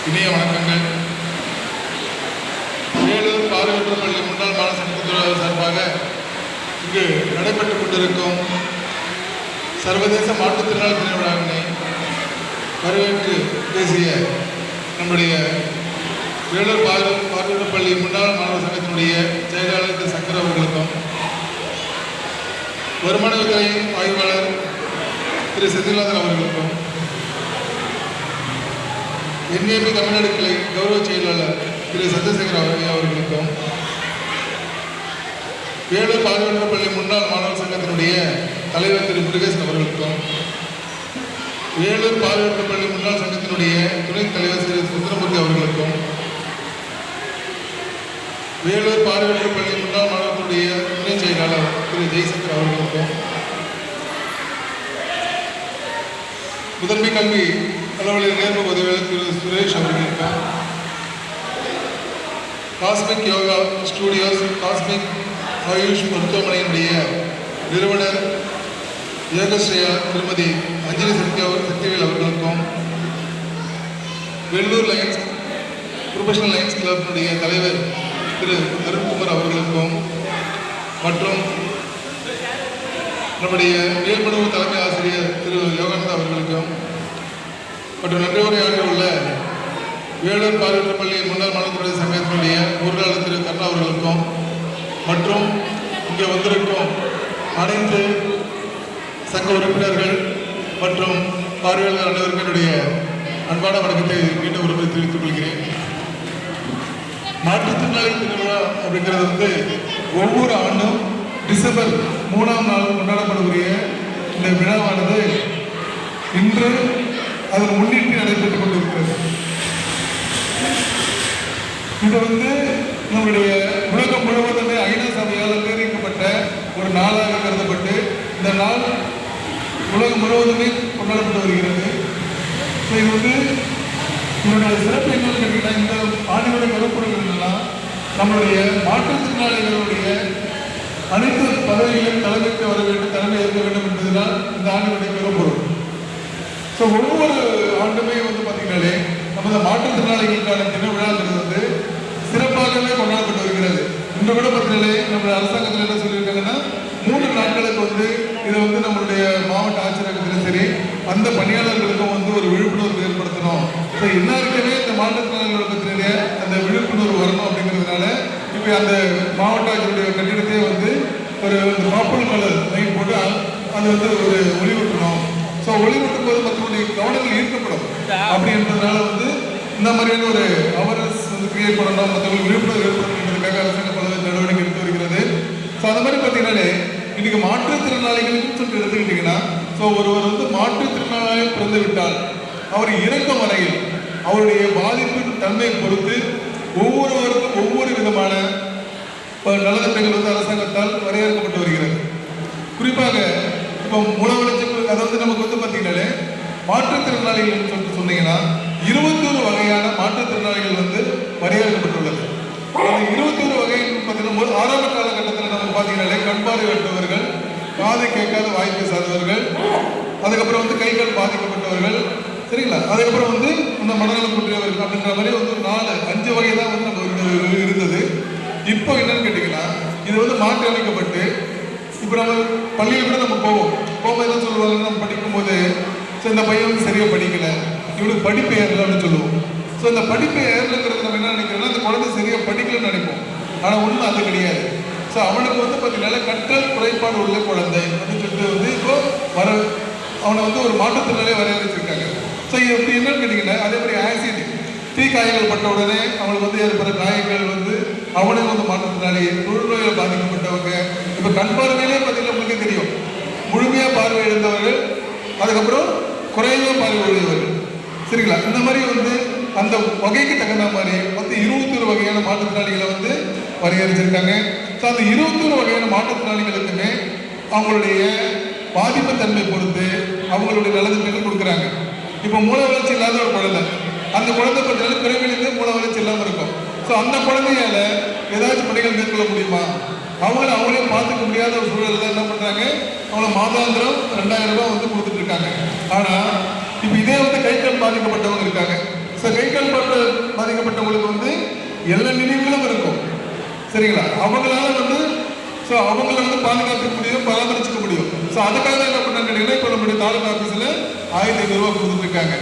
இனிய வணக்கங்கள். வேலூர் பார்வையற்ற பள்ளி முன்னாள் மாணவ சங்கத்தின் சார்பாக இங்கு நடைபெற்றுக் கொண்டிருக்கும் சர்வதேச மாற்றுத்திறனாளி தின விழாவினை வரவேற்று பேசிய நம்முடைய வேலூர் பார்வையற்ற பள்ளி முன்னாள் மாணவ சங்கத்தினுடைய செயலாளர் திரு சங்கர் அவர்களுக்கும், வருமானத்துறை ஆய்வாளர் திரு செந்தில்நாதன் அவர்களுக்கும், NAB தமிழ்நாடு கிளை கௌரவ செயலாளர் திரு சந்திரசேகர் அவர்களுக்கும், வேலூர் பார்வையற்ற பள்ளி முன்னாள் மாணவர் சங்கத்தினுடைய தலைவர் திரு முருகேசன் அவர்களுக்கும், வேலூர் பார்வையற்ற பள்ளி முன்னாள் சங்கத்தினுடைய துணைத் தலைவர் திரு சுந்தரமூர்த்தி அவர்களுக்கும், வேலூர் பார்வையற்ற பள்ளி முன்னாள் மாணவர்களுடைய துணை செயலாளர் திரு ஜெய்சங்கர் அவர்களுக்கும், முதன்மை கல்வி அலுவலர் நேர்ம உதவியாளர் திரு சுரேஷ் அவர்களுக்கும், Cosmic Yoga Studios Cosmic Ayush மருத்துவமனையினுடைய நிறுவனர் யோகஸ்ரீயா திருமதி அஞ்சலி சக்திவேல் அவர்களுக்கும், வெள்ளூர் லைன்ஸ் ப்ரொஃபஷனல் லைன்ஸ் கிளப்பினுடைய தலைவர் திரு அருண்குமார் அவர்களுக்கும் மற்றும் நம்முடைய மேல்மனு தலைமை ஆசிரியர் திரு யோகானந்தா அவர்களுக்கும் மற்றும் நன்றியுரையாக உள்ள வேலூர் பார்வையற்ற பள்ளி முன்னாள் மாணவர்களுடைய சங்கத்தினுடைய பொருளாளர் திரு கண்ணா அவர்களுக்கும் மற்றும் இங்கே வந்திருக்கும் அனைத்து சங்க உறுப்பினர்கள் மற்றும் பார்வையாளர் அனைவருக்கும் என்னுடைய அன்பான வணக்கத்தை மீண்டும் ஒருமுறை தெரிவித்துக் கொள்கிறேன். மாற்றுத்திறனாளி திருவிழா அப்படிங்கிறது ஒவ்வொரு ஆண்டும் டிசம்பர் 3ஆம் நாள் கொண்டாடப்படக்கூடிய இந்த விழாவானது இன்று அதன் முன்னிட்டு நடைபெற்றுக் கொண்டிருக்கிறது. இது நம்முடைய உலகம் முழுவதுமே ஐநா சபையால் அங்கீகரிக்கப்பட்ட ஒரு நாளாக கருதப்பட்டு இந்த நாள் உலகம் முழுவதுமே கொண்டாடப்பட்டு வருகிறது. இது இதனுடைய சிறப்பு என்னன்னு கேட்டீங்கன்னா, இந்த ஆண்டுகளுடைய கருப்பொருள் என்னெல்லாம் நம்மளுடைய மாற்றுத்திறனாளிகளுடைய அனைத்து பதவிகளும் தலைமைக்கு வர வேண்டும், தலைமை ஏற்க வேண்டும் என்பதுதான் இந்த ஆண்டுகளுடைய கருப்பொருள். ஸோ ஒவ்வொரு ஆண்டுமே பார்த்தீங்கன்னாலே நமது மாற்றுத்திறனாளிகளுக்கான தின விழாங்கிறது சிறப்பாகவே கொண்டாடப்பட்டு வருகிறது. இந்த விட பார்த்தீங்கன்னாலே நம்மளுடைய அரசாங்கத்தில் என்ன சொல்லியிருக்காங்கன்னா, 3 நாட்களுக்கு இதை நம்மளுடைய மாவட்ட ஆட்சியரகத்திலும் சரி அந்த பணியாளர்களுக்கும் ஒரு விழிப்புணர்வு ஏற்படுத்தணும். ஸோ எல்லாருக்குமே இந்த மாற்றுத்திறனாளிகளை பற்றிய அந்த விழிப்புணர்வு வரணும் அப்படிங்கிறதுனால இப்போ அந்த மாவட்ட ஆட்சியருடைய கட்டிடத்தையே ஒரு காப்பல் கலர் லைன் போட்டு அது ஒரு ஒளிவூட்டணும். ஸோ ஒளிவூட்டும் போது மற்றவருடைய கவனங்கள் ஈர்க்கப்படும். அப்படின்றதுனால இந்த மாதிரியான ஒரு அவேர்னஸ் கிரியேட் பண்ணணும், மற்றவங்களுக்கு விழிப்புணர்வு ஏற்படுத்துறதுக்காக அரசாங்கம் பல நடவடிக்கை எடுத்து வருகிறது. ஸோ அந்த மாதிரி பார்த்தீங்கன்னாலே இன்னைக்கு மாற்றுத்திறனாளிகளுக்கு சொல்லிட்டு எடுத்துக்கிட்டீங்கன்னா, ஸோ ஒருவர் மாற்றுத்திறனாளியாக பிறந்து விட்டால் அவர் இறக்கும் வரையில் அவருடைய பாதிப்பின் தன்மையை பொறுத்து ஒவ்வொருவருக்கும் ஒவ்வொரு விதமான நலத்திட்டங்கள் அரசாங்கத்தால் வரையறுக்கப்பட்டு வருகிறது. குறிப்பாக இப்போ மூலவளர்ச்சி நமக்கு பார்த்தீங்கன்னாலே மாற்றுத்திறனாளிகள் சொல்லிட்டு சொன்னீங்கன்னா 21 வகையான மாற்றுத்திறனாளிகள் வரையறுக்கப்பட்டுள்ளது. அந்த 21 வகை பார்த்தீங்கன்னா ஆரம்ப காலகட்டத்தில் நமக்கு பார்த்தீங்கன்னாலே கண் பார்வையற்றவர்கள், காதை கேட்காத வாய் பேசாதவர்கள், அதுக்கப்புறம் கை கால் பாதிக்கப்பட்டவர்கள், சரிங்களா, அதுக்கப்புறம் இந்த மனநலம் குன்றியவர்கள் அப்படின்ற மாதிரி 4-5 வகை தான் நம்ம இருந்தது. இப்போ என்னன்னு கேட்டீங்கன்னா, இது மாற்றி அமைக்கப்பட்டு இப்போ நம்ம பள்ளியில் கூட நம்ம போகும்போது என்ன சொல்லுவாங்க, நம்ம படிக்கும்போது ஸோ இந்த பையன் சரியாக படிக்கலை, இவனுக்கு படிப்பு ஏறல அப்படின்னு சொல்லுவோம். ஸோ இந்த படிப்பு ஏறலுங்கிறது நம்ம என்ன நினைக்கிறோம்னா, அந்த குழந்தை சரியாக படிக்கலன்னு நினைப்போம். ஆனால் ஒன்றும் அது கிடையாது. ஸோ அவனுக்கு பார்த்தீங்கன்னா கற்றல் குறைபாடு உள்ள குழந்தை அப்படின்னு சொல்லிட்டு இப்போ அவனை ஒரு மாற்றுத்திறனாலே வரையறுச்சிருக்காங்க. ஸோ இப்படி என்னன்னு கேட்டிங்கன்னா, அதே மாதிரி ஆசிட் தீக்காயங்கள் பட்ட உடனே அவனுக்கு ஏற்படுற காயங்கள் அவனுக்கு மாற்றுத்திறனாளி, தொழுநோயால் பாதிக்கப்பட்டவங்க, இப்போ கண் பார்வையிலே பார்த்தீங்கன்னா உங்களுக்கே தெரியும், முழுமையாக பார்வை இழந்தவர்கள், அதுக்கப்புறம் குறைவாக பார்வை உடையவர்கள், சரிங்களா. இந்த மாதிரி அந்த வகைக்கு தகுந்த மாதிரி 21 வகையான மாற்றுத்திறனாளிகளை வரையறுச்சிருக்காங்க. ஸோ அந்த 21 வகையான மாற்றுத்திறனாளிகளுக்குமே அவங்களுடைய பாதிப்பு தன்மை பொறுத்து அவங்களுடைய நலத்திட்டங்கள் கொடுக்குறாங்க. இப்போ மூல வளர்ச்சி இல்லாத ஒரு குழந்தை, அந்த குழந்தை பார்த்தீங்கன்னா பிறவிலிருந்து மூல வளர்ச்சி இல்லாமல் இருக்கும். ஸோ அந்த குழந்தையால ஏதாச்சும் பணிகள் மேற்கொள்ள முடியுமா, அவங்களே பார்த்துக்க முடியாத ஒரு சூழல் தான் என்ன பண்ணுறாங்க, அவங்கள மாதாந்திரம் 2000 ரூபாய் கொடுத்துட்டு இருக்காங்க. ஆனால் இப்போ இதே கை கால் பாதிக்கப்பட்டவங்க இருக்காங்க. ஸோ கை கால் பாதிக்கப்பட்டவங்களுக்கு வந்து எல்லா நினைவுகளும் இருக்கும். சரிங்களா? அவங்களால வந்து அவங்கள வந்து பாதுகாக்க முடியும், பராமரிச்சுக்க முடியும். அதுக்காக என்ன பண்ணாங்க கேட்டீங்கன்னா, இப்போ நம்முடைய தாலுகா ஆஃபீஸில் 1500 ரூபா கொடுத்துட்டு இருக்காங்க.